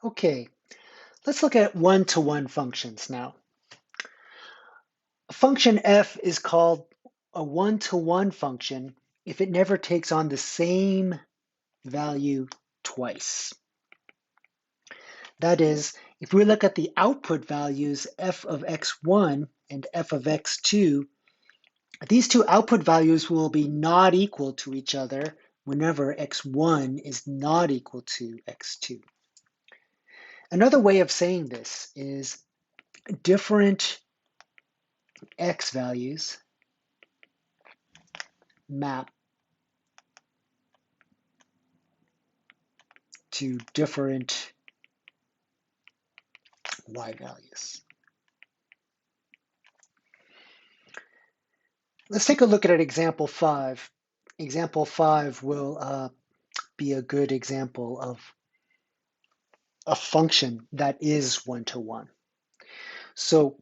Okay, let's look at one-to-one functions now. A function f is called a one-to-one function if it never takes on the same value twice. That is, if we look at the output values f of x1 and f of x2, these two output values will be not equal to each other whenever x1 is not equal to x2. Another way of saying this is different x values map to different y values. Let's take a look at example 5. Example 5 will be a good example of a function that is one-to-one. So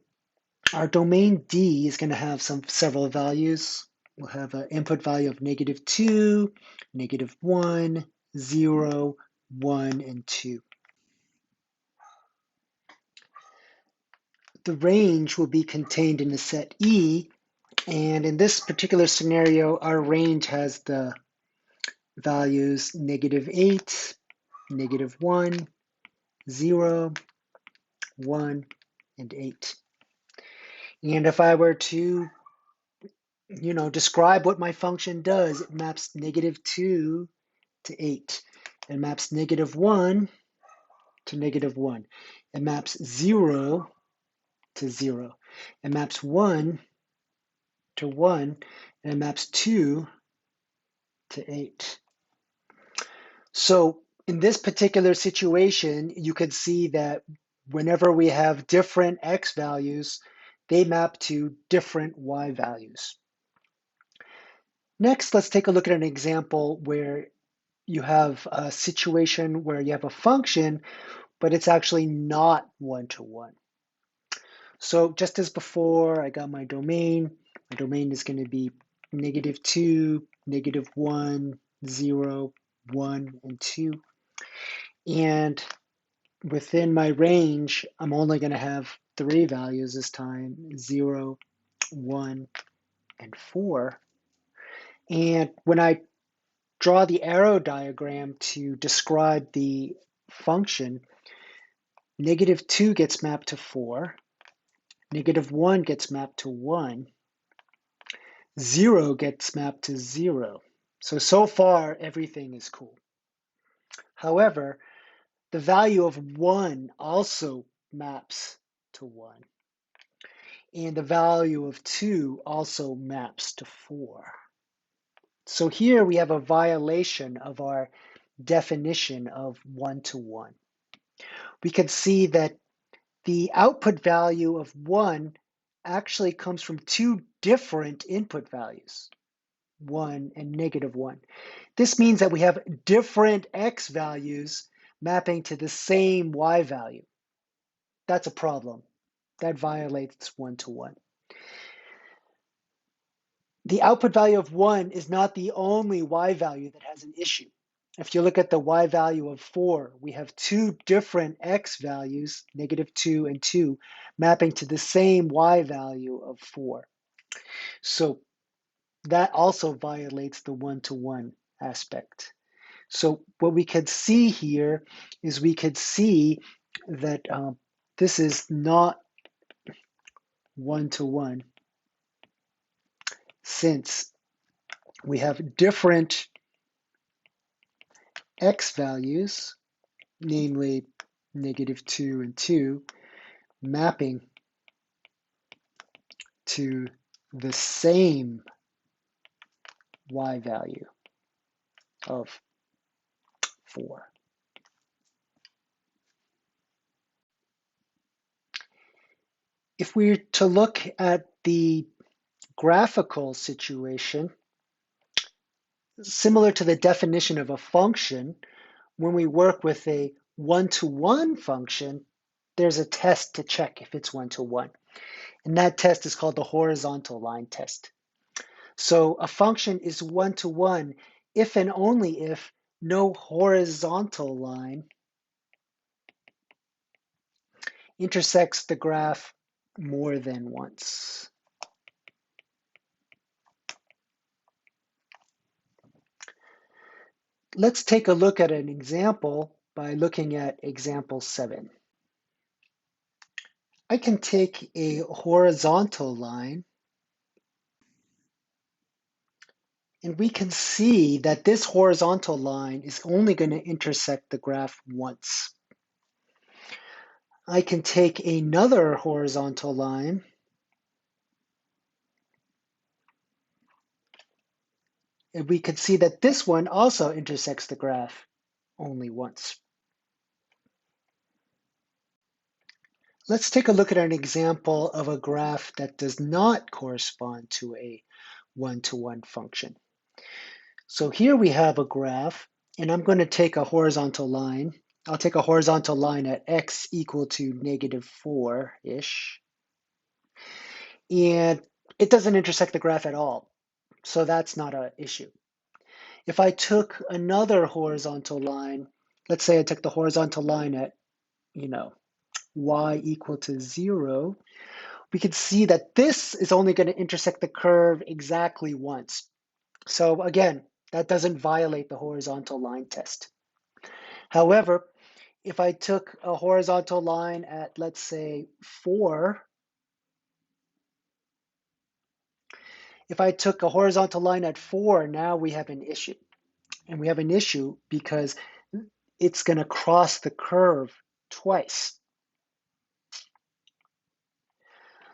our domain D is going to have several values. We'll have an input value of -2, -1, 0, 1, and 2. The range will be contained in the set E, and in this particular scenario, our range has the values -8, -1, 0, 1, and 8. And if I were to, describe what my function does, it maps -2 to 8. It maps -1 to -1. It maps 0 to 0. It maps 1 to 1, and it maps 2 to 8. So in this particular situation, you could see that whenever we have different x values, they map to different y values. Next, let's take a look at an example where you have a situation where you have a function, but it's actually not one-to-one. So just as before, I got my domain. My domain is going to be -2, -1, 0, 1, and 2. And within my range, I'm only going to have 3 values this time, 0, 1, and 4. And when I draw the arrow diagram to describe the function, -2 gets mapped to 4, -1 gets mapped to 1, 0 gets mapped to 0. So far, everything is cool. However, the value of 1 also maps to 1. And the value of 2 also maps to 4. So here we have a violation of our definition of one-to-one. We can see that the output value of 1 actually comes from two different input values, 1 and -1. This means that we have different x values mapping to the same y value. That's a problem. That violates one-to-one. The output value of 1 is not the only y value that has an issue. If you look at the y value of 4, we have two different x values, -2 and 2, mapping to the same y value of 4. So that also violates the one-to-one aspect. So what we could see here is we could see that this is not one-to-one, since we have different x values, namely -2 and 2, mapping to the same y value of 4. If we were to look at the graphical situation, similar to the definition of a function, when we work with a one-to-one function, there's a test to check if it's one-to-one. And that test is called the horizontal line test. So a function is one-to-one if and only if no horizontal line intersects the graph more than once. Let's take a look at an example by looking at example 7. I can take a horizontal line, and we can see that this horizontal line is only going to intersect the graph once. I can take another horizontal line, and we can see that this one also intersects the graph only once. Let's take a look at an example of a graph that does not correspond to a one-to-one function. So here we have a graph, and I'm going to take a horizontal line. I'll take a horizontal line at x equal to -4-ish. And it doesn't intersect the graph at all, so that's not an issue. If I took another horizontal line, let's say I took the horizontal line at, y equal to 0, we can see that this is only going to intersect the curve exactly once. So again, that doesn't violate the horizontal line test. However, if I took a horizontal line at, let's say, 4, if I took a horizontal line at 4, now we have an issue. And we have an issue because it's going to cross the curve twice.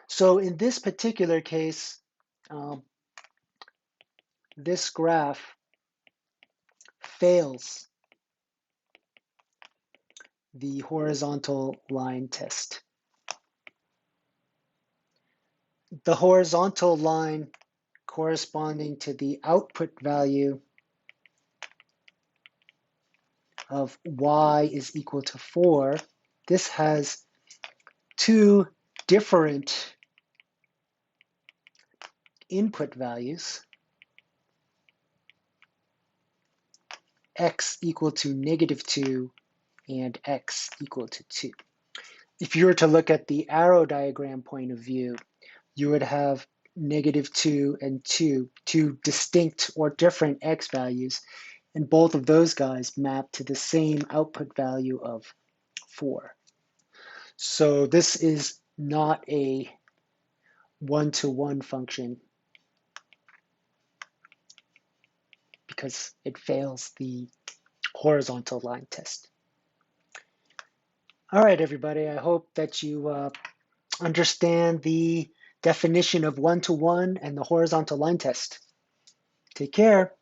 So in this particular case, this graph fails the horizontal line test. The horizontal line corresponding to the output value of y is equal to 4, this has two different input values, x equal to -2 and x equal to 2. If you were to look at the arrow diagram point of view, you would have -2 and 2, two distinct or different x values, and both of those guys map to the same output value of 4. So this is not a one-to-one function because it fails the horizontal line test. All right, everybody, I hope that you understand the definition of one-to-one and the horizontal line test. Take care.